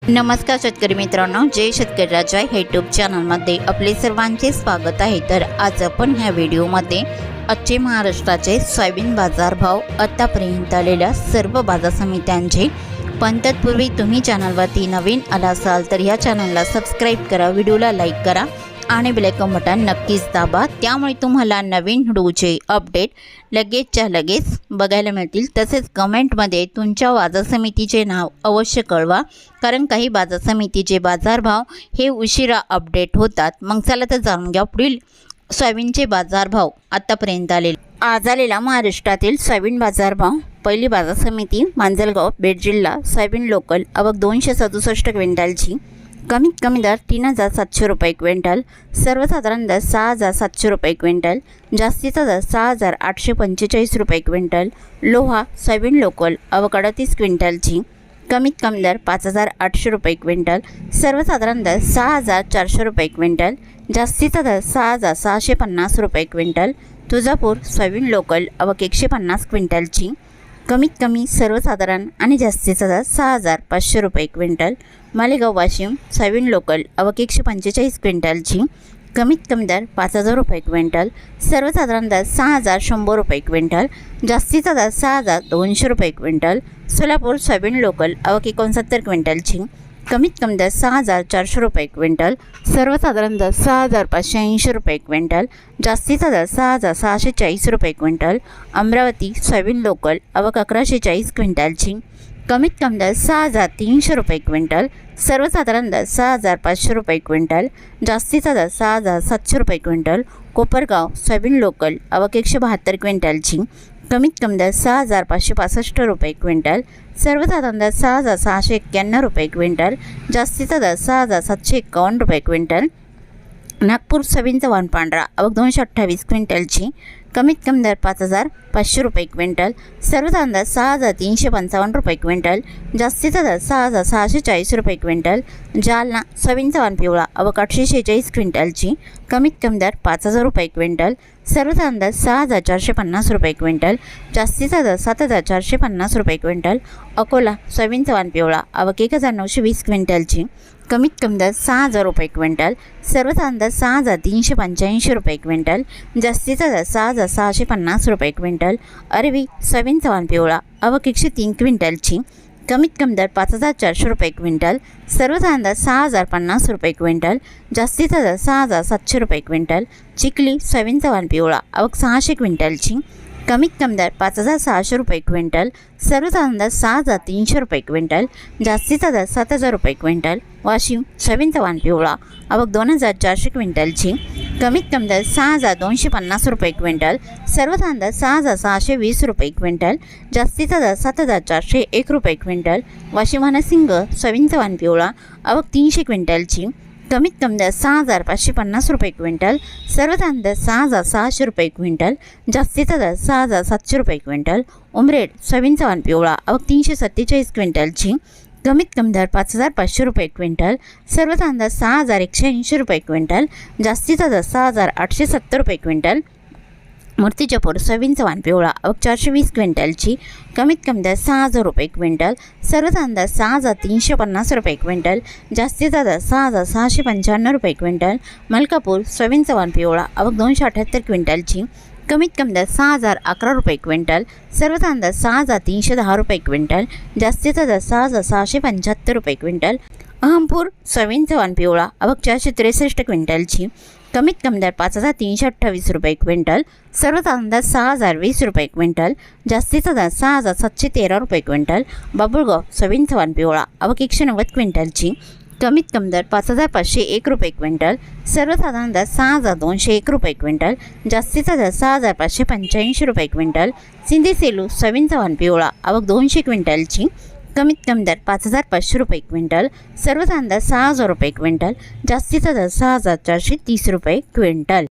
नमस्कार शेतकरी मित्रांनो, जय शेतकरी राजा यूट्यूब चॅनलमध्ये आपले सर्वांचे स्वागत आहे। तर आज आपण ह्या व्हिडिओमध्ये आजचे महाराष्ट्राचे सोयाबीन बाजारभाव, आतापर्यंत आलेल्या सर्व बाजार समित्यांचे, पण तत्पूर्वी तुम्ही चॅनलवरती नवीन आला असाल तर या चॅनलला सबस्क्राईब करा, व्हिडिओला लाईक करा आणि बेल आयकॉन बटन नक्कीच दाबा, त्यामुळे तुम्हाला नवीन व्हिडिओचे अपडेट लगेचच्या लगेच बघायला मिळतील। तसेच कमेंटमध्ये तुमच्या बाजार समितीचे नाव अवश्य कळवा, कारण काही बाजार समितीचे बाजारभाव हे उशिरा अपडेट होतात। मग चला तर जाणून घ्या पुढील सोयाबीनचे बाजारभाव आतापर्यंत आलेले। आज आलेला महाराष्ट्रातील सोयाबीन बाजारभाव। पहिली बाजार समिती मांजलगाव, बीड जिल्हा। सोयाबीन लोकल आवक 267 क्विंटलची, कमीत कमी दर 3700 रुपये क्विंटल, सर्वसाधारण दर 6700 रुपये क्विंटल, जास्तीचा दर 6845 रुपये क्विंटल। लोहा सोयाबीन लोकल आवक 38 क्विंटलची, कमीत कमी दर 5800 रुपये क्विंटल, सर्वसाधारण दर 6400 रुपये क्विंटल, जास्तीचा दर 6650 रुपये क्विंटल। तुळजापूर सोयाबीन लोकल आवक 150 क्विंटलची, कमीत कमी सर्वसाधारण आणि जास्तीचा दर 6500 रुपये quintal. Malegaon Washim soybean local आवक 145 क्विंटलची, कमीत कमी दर 5000 रुपये क्विंटल, सर्वसाधारण दर 6100 रुपये क्विंटल, जास्तीचा दर 6200 रुपये क्विंटल। सोलापूर सोयाबीन लोकल आवक 69 क्विंटलची, कमीत कमी दर 6400 रुपये क्विंटल, सर्वसाधारण दर 6580 रुपये क्विंटल, जास्तीचा दर 6640 रुपये क्विंटल। अमरावती सोयाबीन लोकल आवक 1140 क्विंटलची, कमीत कमी दर 6300 रुपये क्विंटल, सर्वसाधारण दर 6500 रुपये क्विंटल, जास्तीचा दर 6700 रुपये क्विंटल। कोपरगाव सोयाबीन लोकल आवक 172 क्विंटलची, कमीत कमी दर 6565 रुपये क्विंटल, सर्वसाधारण दर 6691 रुपये क्विंटल, जास्तीचा दर 6751 रुपये क्विंटल। नागपूर सोयाबीन चव्हाण पांढरा आवक 228 क्विंटलची, कमीत कमी दर 5500 रुपये क्विंटल, सर्वसाधारण दर 6355 रुपये क्विंटल, जास्तीचा दर 6640 रुपये क्विंटल। जालना सोयाबीन चव्हाण पिवळा आवक 846 क्विंटलची, कमीत कमी दर 5000 रुपये क्विंटल, सर्वसाधारण दर 6450 रुपये क्विंटल, जास्तीचा दर 7450 रुपये क्विंटल। अकोला सोयाबीन चव्हाण पिवळा आवक 1920 क्विंटलची, कमीत कमी दर 6000 रुपये क्विंटल, सर्वसाधारण दर 6385 रुपये क्विंटल, जास्तीचा दर 6650 रुपये क्विंटल। अरवी सोयाबीन चव्हाण पिवळा आवक 103 क्विंटलची, कमीत कमी दर 5400 रुपये क्विंटल, सर्वसाधारण दर 6050 रुपये क्विंटल, जास्तीचा दर 6700 रुपये क्विंटल। चिखली सोयाबीन चव्हाण पिवळा आवक 600 क्विंटलची, कमीत कमी दर 5600 रुपये क्विंटल, सर्वसाधारण दर 6300 रुपये क्विंटल, जास्तीचा दर 7000 रुपये क्विंटल। वाशिम सोयाबीन चव्हाण पिवळा आवक 2400 क्विंटलची, कमीत कमी दर 6250 रुपये क्विंटल, सर्वसाधारण दर 6620 रुपये क्विंटल, जास्तीचा दर 7401 रुपये क्विंटल। वाशिम हनसिंग सोयाबीन चव्हाण पिवळा आवक 300 क्विंटलची, कमीत कमी दर 6550 रुपये क्विंटल, सर्वसाधारण दर 6600 रुपये क्विंटल, जास्तीचा दर 6700 रुपये क्विंटल। उमरेड सोयाबीन चव्हाण पिवळा आवक 347 क्विंटलची, कमीत कमी दर 5500 रुपये क्विंटल, सर्वसाधारण दर 6180 रुपये क्विंटल, जास्तीचा दर 6870 रुपये क्विंटल। मूर्तिजापूर सोयाबीन चव्हाण पिवळा आवक 420 क्विंटलची, कमीत कमी दर 6000 रुपये क्विंटल, सर्वसाधारण दर 6350 रुपये क्विंटल, जास्तीचा दर 6655 रुपये क्विंटल। मलकापूर सोयाबीन चव्हाण पिवळा आवक 278 क्विंटलची, कमीत कमी दर 6011 रुपये क्विंटल, सर्वसाधारण दर 6310 रुपये क्विंटल, जास्तीचा दर 6675 रुपये क्विंटल। अहमपूर सोयाबीन चव्हाण पिवळा आवक 463 क्विंटलची, कमीत कमी दर 5328 रुपये क्विंटल, सर्वसाधारण दर 6020 रुपये क्विंटल, जास्तीचा दर 6713 रुपये क्विंटल। बाबुळगाव सोयाबीन चव्हाण पिवळा आवक 190 क्विंटलची, कमीत कमी दर 5501 रुपये क्विंटल, सर्वसाधारण दर 6201 रुपये क्विंटल, जास्तीचा दर 6585 रुपये क्विंटल। सिंधी सेलू सोयाबीन चव्हाण पिवळा आवक 200 क्विंटलची, कमीत कमी दर 5500 रुपये क्विंटल, सर्वसाधारण दर 6000 रुपये क्विंटल, जास्तीचा दर 6430 रुपये क्विंटल।